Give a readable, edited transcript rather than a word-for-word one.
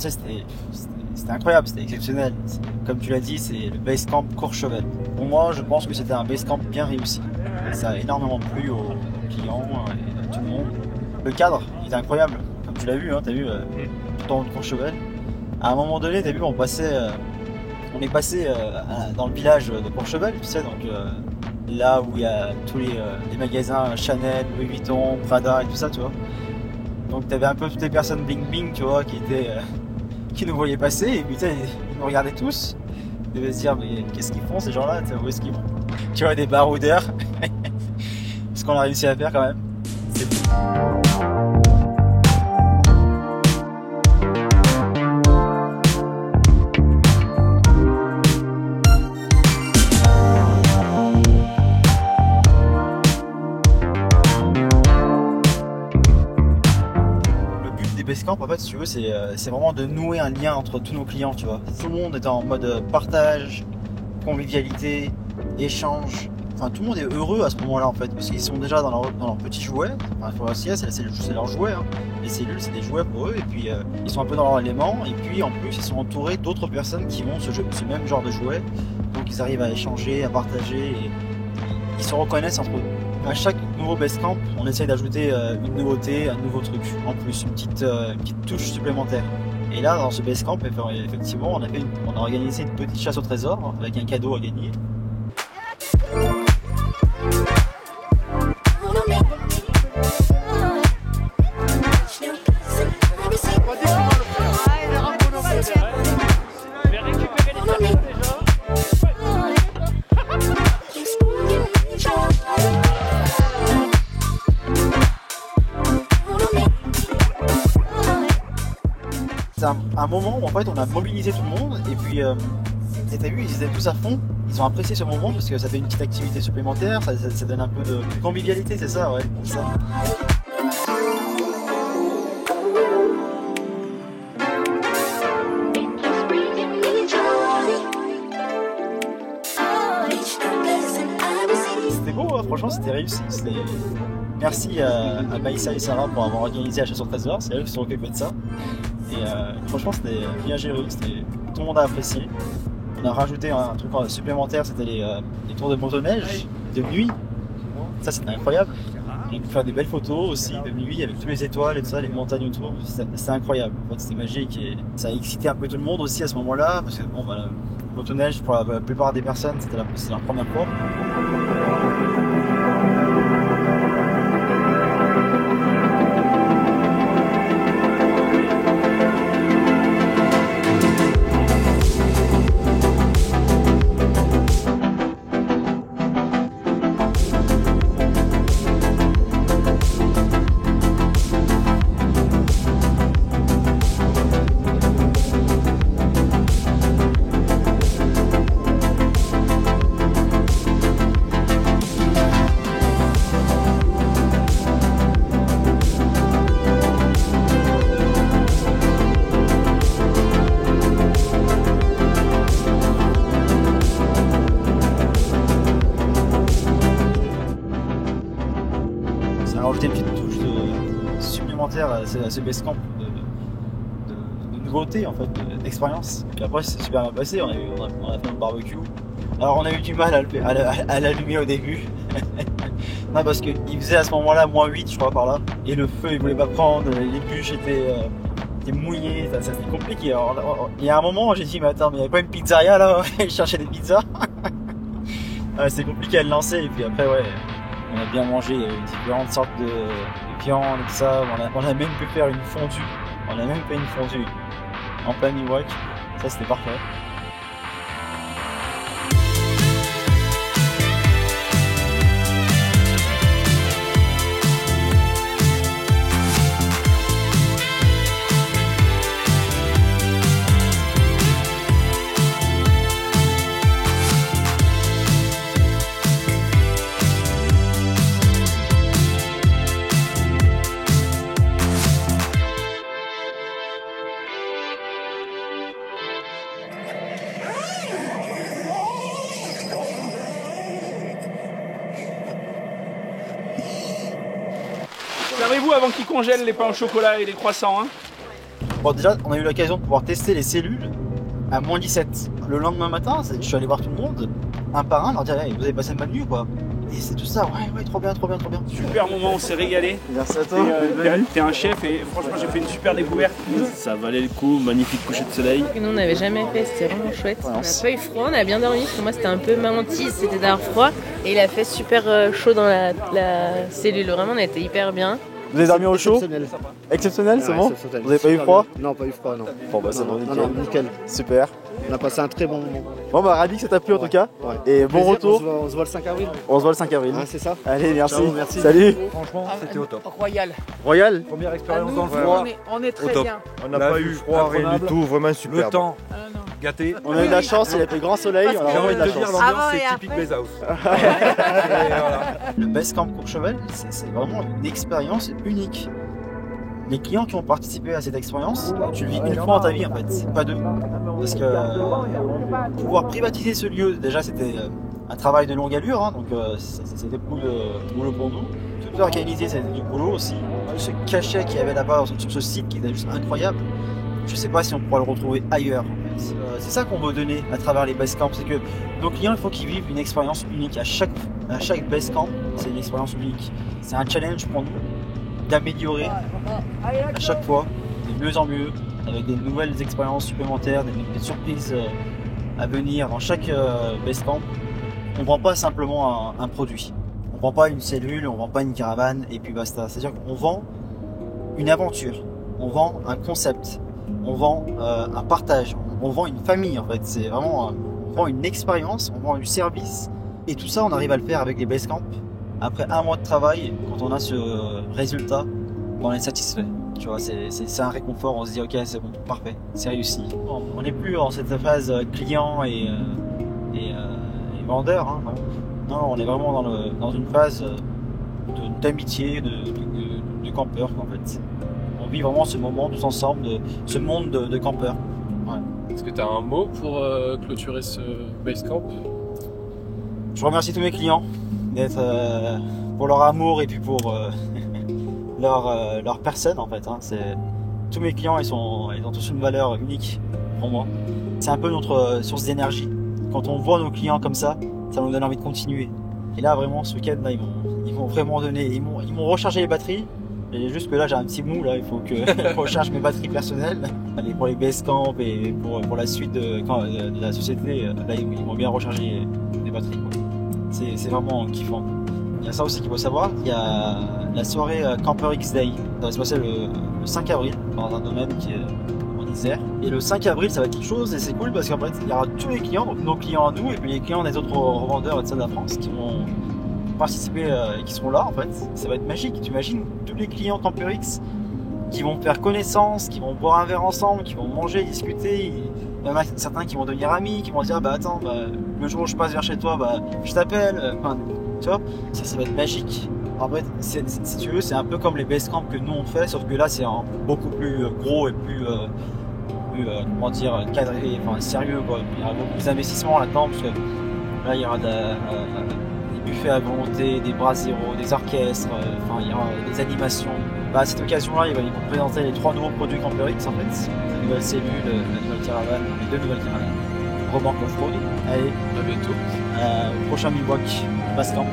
commencé, c'était incroyable, c'était exceptionnel. Comme tu l'as dit, c'est le Basecamp Courchevel. Pour moi, je pense que c'était un Basecamp bien réussi. Ça a énormément plu aux clients et à tout le monde. Le cadre, il était incroyable. Comme tu l'as vu, hein, tu as vu tout en haut de Courchevel. À un moment donné, tu as vu, on est passé dans le village de Courchevel, tu sais, donc là où il y a tous les magasins Chanel, Louis Vuitton, Prada et tout ça, tu vois. Donc tu avais un peu toutes les personnes bling bling, tu vois, qui nous voyaient passer, et puis ils nous regardaient tous. Ils devaient se dire, mais qu'est-ce qu'ils font ces gens-là, où est-ce qu'ils vont? Tu vois, des baroudeurs. Ce qu'on a réussi à faire quand même. C'est fou. Basecamp, en fait, si tu veux, c'est vraiment de nouer un lien entre tous nos clients, tu vois. Tout le monde est en mode partage, convivialité, échange. Enfin, tout le monde est heureux à ce moment-là, en fait, parce qu'ils sont déjà dans leur petit jouet. Enfin, c'est leur jouet, hein. Les cellules, c'est des jouets pour eux, et puis ils sont un peu dans leur élément, et puis en plus, ils sont entourés d'autres personnes qui ont ce même genre de jouet. Donc, ils arrivent à échanger, à partager, et ils se reconnaissent entre eux. À chaque nouveau Basecamp, on essaye d'ajouter une nouveauté, un nouveau truc, en plus, une petite touche supplémentaire. Et là, dans ce Basecamp, effectivement, on a organisé une petite chasse au trésor avec un cadeau à gagner. C'est un moment où en fait on a mobilisé tout le monde et puis t'as vu, ils étaient tous à fond, ils ont apprécié ce moment parce que ça fait une petite activité supplémentaire, ça donne un peu de convivialité, c'est ça, ouais, c'est ça. C'était beau, hein, franchement c'était réussi. Merci à Maïssa et Sarah pour avoir organisé la chasse au trésor, c'est eux qui se sont occupés de ça. Et franchement c'était bien géré, tout le monde a apprécié. On a rajouté un truc supplémentaire, c'était les tours de motoneige de nuit. Ça c'était incroyable. On a pu faire des belles photos aussi de nuit avec toutes les étoiles et tout ça, les montagnes autour. C'était incroyable, en fait, c'était magique et ça a excité un peu tout le monde aussi à ce moment-là parce que bon, bah, le motoneige pour la plupart des personnes c'était leur première fois. Rajouter une petite touche supplémentaire à ce Basecamp de nouveauté en fait, d'expérience. Puis après c'est super bien passé, on a fait un barbecue. Alors on a eu du mal à l'allumer au début. Non, parce qu'il faisait à ce moment-là -8 je crois par là. Et le feu il voulait pas prendre, les bûches étaient mouillées, ça c'était compliqué. Alors, il y a un moment j'ai dit mais attends mais il n'y avait pas une pizzeria là, je cherchais des pizzas. C'est compliqué à le lancer et puis après ouais. On a bien mangé différentes sortes de viande et tout ça. On a même pu faire une fondue. On a même fait une fondue en plein Miwok. Ça c'était parfait. Servez-vous avant qu'ils congèlent les pains au chocolat et les croissants. Hein. Bon, déjà, on a eu l'occasion de pouvoir tester les cellules à moins 17. Le lendemain matin, je suis allé voir tout le monde, un par un, leur dire hey, vous avez passé une bonne nuit ou quoi? Et c'est tout ça, ouais, trop bien. Super moment, on s'est régalé. Merci à toi. T'es un chef et franchement j'ai fait une super découverte. Ça valait le coup, magnifique coucher de soleil. Nous on n'avait jamais fait, c'était vraiment chouette. On n'a pas eu froid, on a bien dormi parce que moi c'était un peu ma hantise, c'était d'avoir froid. Et il a fait super chaud dans la cellule, vraiment on a été hyper bien. Vous avez dormi au chaud? Exceptionnel, c'est bon? Vous avez pas eu froid? Non, pas eu froid, non. Bon bah c'est bon, nickel. Non, nickel. Super. On a passé un très bon moment. Bon bah ravi que ça t'a plu en tout cas. Ouais. Et bon Plaisir, retour. On se voit le 5 avril. On se voit le 5 avril. Hein, c'est ça. Allez, merci. Ciao, merci. Salut. Franchement, c'était au top. Royal. Royal. Première Ah, expérience nous, dans le froid. on est très top. bien. On n'a pas eu froid, rien du tout, vraiment super. Le temps, Ah, non. gâté. On a eu de la chance, il a fait grand soleil, on a J'ai vraiment eu envie de la de dire, chance. l'ambiance Avant et c'est typique après. Base House. Le Basecamp Courchevel, c'est vraiment une expérience unique. Les clients qui ont participé à cette expérience, tu le vis une fois dans ta vie en fait, pas deux. Parce que pouvoir privatiser ce lieu, déjà c'était un travail de longue allure, hein, donc c'était beaucoup de boulot pour nous. Tout organiser, c'était du boulot aussi. Ce cachet qu'il y avait là-bas sur ce site qui était juste incroyable, je sais pas si on pourra le retrouver ailleurs. En fait. C'est ça qu'on veut donner à travers les Basecamps, c'est que nos clients, il faut qu'ils vivent une expérience unique. À chaque Basecamp, c'est une expérience unique. C'est un challenge pour nous d'améliorer à chaque fois, de mieux en mieux, avec des nouvelles expériences supplémentaires, des surprises à venir dans chaque Basecamp. On ne vend pas simplement un produit. On ne vend pas une cellule, on ne vend pas une caravane et puis basta. C'est-à-dire qu'on vend une aventure, on vend un concept, on vend un partage, on vend une famille en fait. C'est vraiment, on vend une expérience, on vend du service. Et tout ça, on arrive à le faire avec les Basecamp. Après un mois de travail, quand on a ce résultat, on est satisfait. Tu vois, c'est un réconfort, on se dit ok, c'est bon, parfait, c'est réussi. On n'est plus en cette phase client et vendeur. Hein, non, on est vraiment dans une phase d'amitié, de campeurs en fait. On vit vraiment ce moment tous ensemble, ce monde de campeurs. Ouais. Est-ce que tu as un mot pour clôturer ce Basecamp? Je remercie tous mes clients d'être pour leur amour et puis pour leur personne en fait. Hein. Tous mes clients ils ont tous une valeur unique pour moi. C'est un peu notre source d'énergie. Quand on voit nos clients comme ça nous donne envie de continuer. Et là vraiment ce week-end là, ils m'ont vraiment donné, ils m'ont rechargé les batteries. Et juste que là j'ai un petit mou là, il faut que je recharge mes batteries personnelles. Allez, pour les Basecamp et pour la suite de la société, là ils m'ont bien rechargé les batteries. C'est vraiment kiffant. Il y a ça aussi qu'il faut savoir, il y a la soirée Camper X Day. Ça va se passer le 5 avril dans un domaine qui est en Isère. Et le 5 avril ça va être quelque chose et c'est cool parce qu'en fait il y aura tous les clients, donc nos clients à nous et puis les clients des autres revendeurs de la France qui vont participer et qui seront là en fait. Ça va être magique, tu imagines tous les clients Camper X qui vont faire connaissance, qui vont boire un verre ensemble, qui vont manger, discuter. Il y en a certains qui vont devenir amis, qui vont dire bah attends, le jour où je passe vers chez toi, je t'appelle. Tu vois, ça va être magique. En fait, si tu veux, c'est un peu comme les Basecamp que nous on fait, sauf que là c'est beaucoup plus gros et plus comment dire, cadré, enfin sérieux quoi. Il y aura beaucoup plus d'investissement là-dedans parce que là il y aura des buffets à volonté, des bras zéro, des orchestres, il y aura des animations. À cette occasion-là, ils vont présenter les 3 nouveaux produits Camper X en fait. La nouvelle cellule, la nouvelle caravane, les 2 nouvelles caravanes. Remorque off-road. Allez, À bientôt. au prochain Milwaukee Basecamp.